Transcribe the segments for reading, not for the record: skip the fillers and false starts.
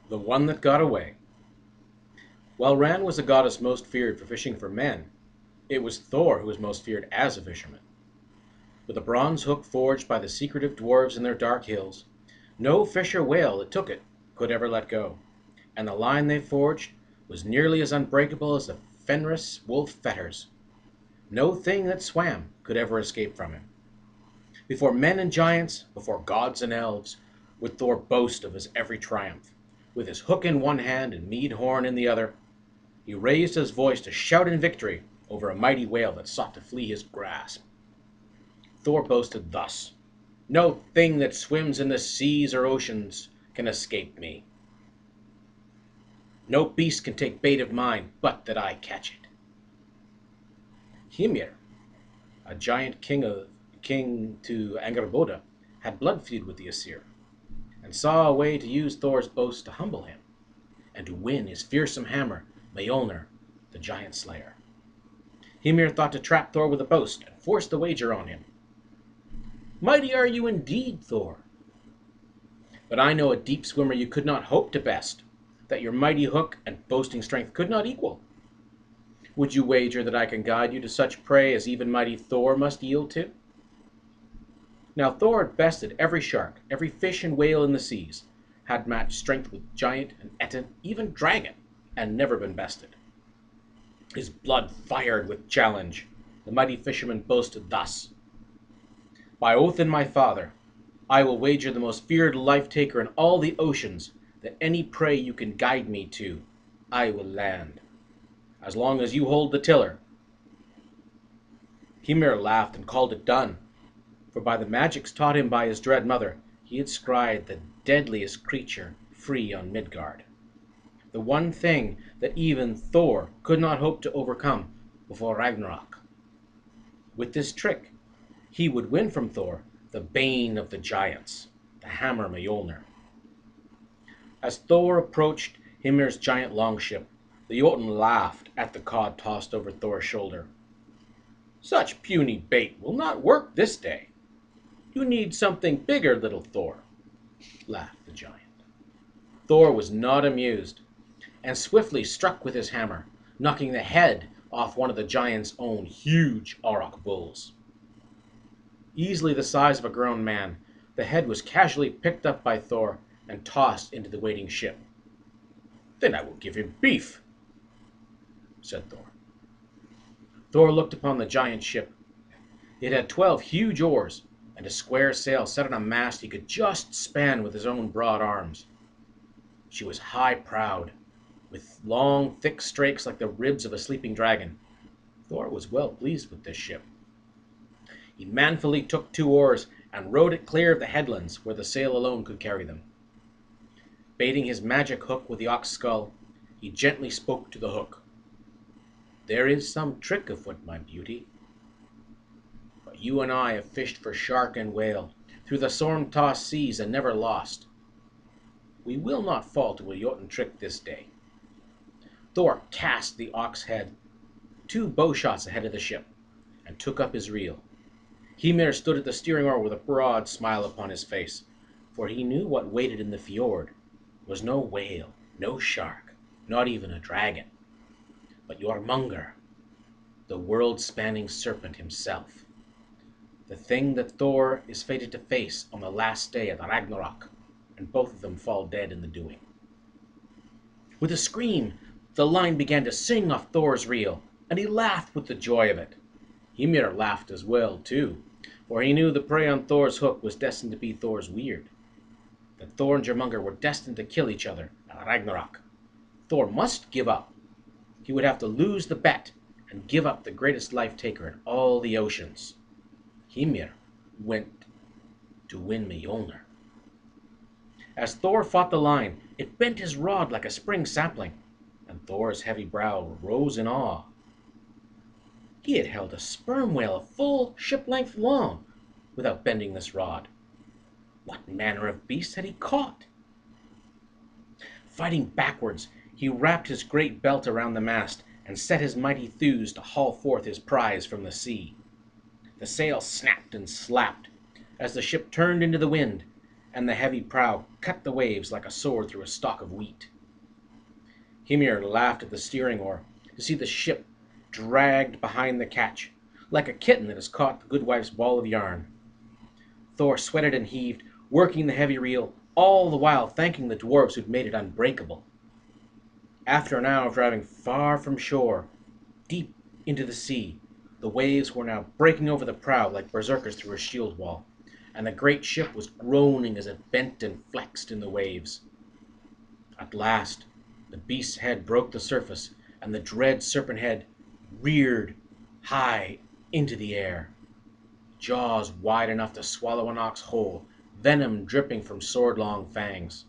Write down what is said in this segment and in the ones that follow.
The one that got away. While Ran was the goddess most feared for fishing for men, it was Thor who was most feared as a fisherman. With a bronze hook forged by the secretive dwarves in their dark hills, no fish or whale that took it could ever let go, and the line they forged was nearly as unbreakable as the Fenris wolf fetters. No thing that swam could ever escape from him. Before men and giants, before gods and elves, would Thor boast of his every triumph. With his hook in one hand and mead horn in the other, he raised his voice to shout in victory over a mighty whale that sought to flee his grasp. Thor boasted thus: "No thing that swims in the seas or oceans can escape me. No beast can take bait of mine but that I catch it." Hymir, a giant king to Angerboda, had blood feud with the Aesir, and saw a way to use Thor's boast to humble him, and to win his fearsome hammer, Mjolnir, the giant slayer. Hymir thought to trap Thor with a boast, and forced the wager on him. "Mighty are you indeed, Thor, but I know a deep swimmer you could not hope to best, that your mighty hook and boasting strength could not equal. Would you wager that I can guide you to such prey as even mighty Thor must yield to?" Now Thor had bested every shark, every fish and whale in the seas, had matched strength with giant and ettin, even dragon, and never been bested. His blood fired with challenge. The mighty fisherman boasted thus: "By oath in my father, I will wager the most feared life-taker in all the oceans that any prey you can guide me to, I will land, as long as you hold the tiller." Hymir laughed and called it done, for by the magics taught him by his dread mother, he had scryed the deadliest creature free on Midgard, the one thing that even Thor could not hope to overcome before Ragnarok. With this trick, he would win from Thor the bane of the giants, the hammer Mjolnir. As Thor approached Hymir's giant longship, the Jotun laughed at the cod tossed over Thor's shoulder. "Such puny bait will not work this day. You need something bigger, little Thor," laughed the giant. Thor was not amused, and swiftly struck with his hammer, knocking the head off one of the giant's own huge auroch bulls. Easily the size of a grown man, the head was casually picked up by Thor and tossed into the waiting ship. "Then I will give him beef," said Thor. Thor looked upon the giant ship. It had 12 huge oars, and a square sail set on a mast he could just span with his own broad arms. She was high-prowed, with long, thick strakes like the ribs of a sleeping dragon. Thor was well pleased with this ship. He manfully took 2 oars and rowed it clear of the headlands where the sail alone could carry them. Baiting his magic hook with the ox skull, he gently spoke to the hook. "There is some trick afoot, my beauty. But you and I have fished for shark and whale through the storm-tossed seas and never lost. We will not fall to a Jotun trick this day." Thor cast the ox head 2 bow shots ahead of the ship, and took up his reel. Hymir stood at the steering oar with a broad smile upon his face, for he knew what waited in the fjord was no whale, no shark, not even a dragon, but Jormungr, the world-spanning serpent himself, the thing that Thor is fated to face on the last day of the Ragnarok, and both of them fall dead in the doing. With a scream, the line began to sing off Thor's reel, and he laughed with the joy of it. Hymir laughed as well, too, for he knew the prey on Thor's hook was destined to be Thor's weird, that Thor and Jormungr were destined to kill each other at Ragnarok. Thor must give up. He would have to lose the bet and give up the greatest life-taker in all the oceans. Hymir went to win Mjolnir. As Thor fought the line, it bent his rod like a spring sapling, and Thor's heavy brow rose in awe. He had held a sperm whale a full ship-length long without bending this rod. What manner of beast had he caught? Fighting backwards, he wrapped his great belt around the mast and set his mighty thews to haul forth his prize from the sea. The sail snapped and slapped as the ship turned into the wind, and the heavy prow cut the waves like a sword through a stalk of wheat. Hymir laughed at the steering oar to see the ship dragged behind the catch, like a kitten that has caught the good wife's ball of yarn. Thor sweated and heaved, working the heavy reel, all the while thanking the dwarves who'd made it unbreakable. After an hour of driving far from shore, deep into the sea, the waves were now breaking over the prow like berserkers through a shield wall, and the great ship was groaning as it bent and flexed in the waves. At last, the beast's head broke the surface, and the dread serpent head reared high into the air, jaws wide enough to swallow an ox whole, venom dripping from sword-long fangs.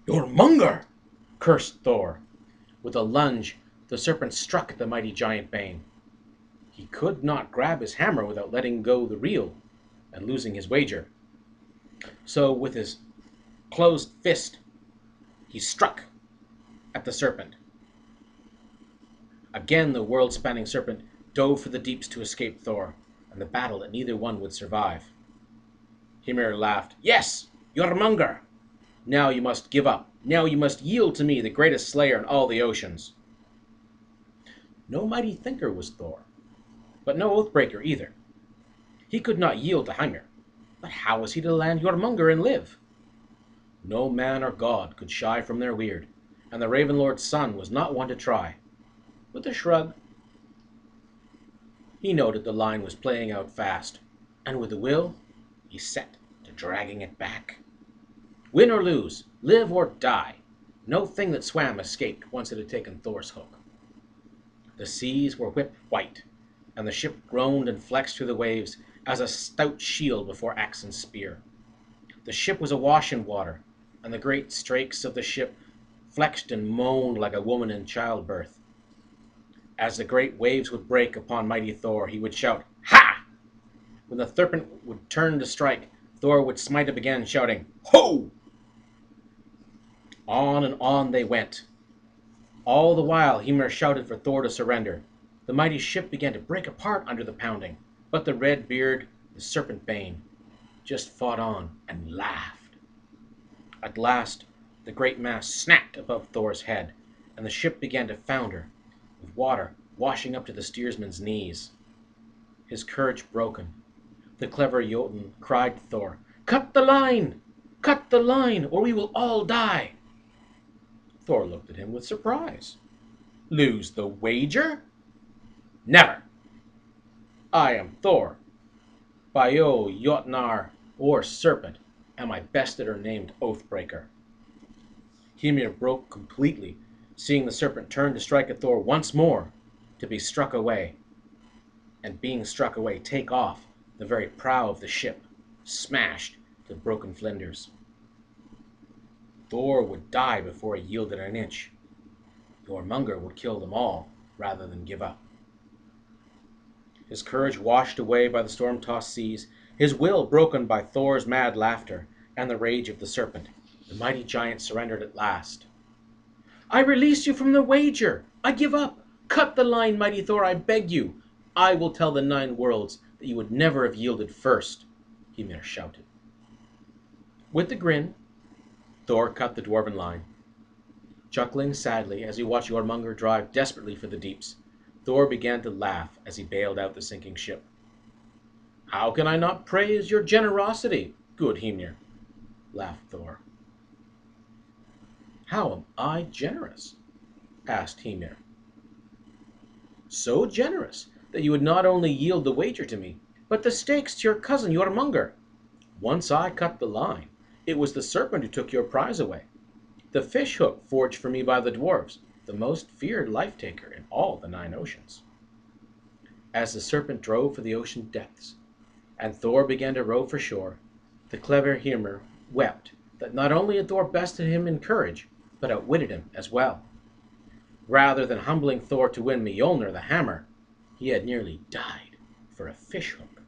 "Jormungr!" cursed Thor. With a lunge, the serpent struck at the mighty giant bane. He could not grab his hammer without letting go the reel and losing his wager. So with his closed fist, he struck at the serpent. Again the world-spanning serpent dove for the deeps to escape Thor, and the battle that neither one would survive. Hymir laughed. "Yes, Jormungr! Now you must give up. Now you must yield to me, the greatest slayer in all the oceans." No mighty thinker was Thor, but no oathbreaker either. He could not yield to Hymir, but how was he to land Jormungr and live? No man or god could shy from their weird, and the Raven Lord's son was not one to try. With a shrug, he noted the line was playing out fast, and with a will, he set to dragging it back. Win or lose, live or die, no thing that swam escaped once it had taken Thor's hook. The seas were whipped white, and the ship groaned and flexed through the waves as a stout shield before axe and spear. The ship was awash in water, and the great strakes of the ship flexed and moaned like a woman in childbirth. As the great waves would break upon mighty Thor, he would shout, "Ha!" When the serpent would turn to strike, Thor would smite him again, shouting, "Ho!" On and on they went. All the while Hymir shouted for Thor to surrender. The mighty ship began to break apart under the pounding, but the red beard, the serpent bane, just fought on and laughed. At last the great mast snapped above Thor's head, and the ship began to founder, with water washing up to the steersman's knees. His courage broken, the clever Jotun cried to Thor, "Cut the line! Cut the line, or we will all die!" Thor looked at him with surprise. "Lose the wager? Never! I am Thor. By Jotnar, or Serpent, am I bested or named Oathbreaker." Hymir broke completely, seeing the serpent turn to strike at Thor once more, to be struck away, and being struck away, take off the very prow of the ship, smashed to broken flinders. Thor would die before he yielded an inch. Jormungr would kill them all rather than give up. His courage washed away by the storm-tossed seas, his will broken by Thor's mad laughter and the rage of the serpent, the mighty giant surrendered at last. "I release you from the wager! I give up! Cut the line, mighty Thor, I beg you! I will tell the 9 worlds that you would never have yielded first," Hymir shouted. With a grin, Thor cut the dwarven line. Chuckling sadly as he watched Jormungr drive desperately for the deeps, Thor began to laugh as he bailed out the sinking ship. "How can I not praise your generosity, good Hymir?" laughed Thor. "How am I generous?" asked Hymir. "So generous that you would not only yield the wager to me, but the stakes to your cousin Jormungr. Once I cut the line, it was the serpent who took your prize away. The fish hook forged for me by the dwarves, the most feared life-taker in all the 9 oceans." As the serpent drove for the ocean depths, and Thor began to row for shore, the clever Hymir wept that not only had Thor bested him in courage, but outwitted him as well. Rather than humbling Thor to win Mjolnir the hammer, he had nearly died for a fish hook.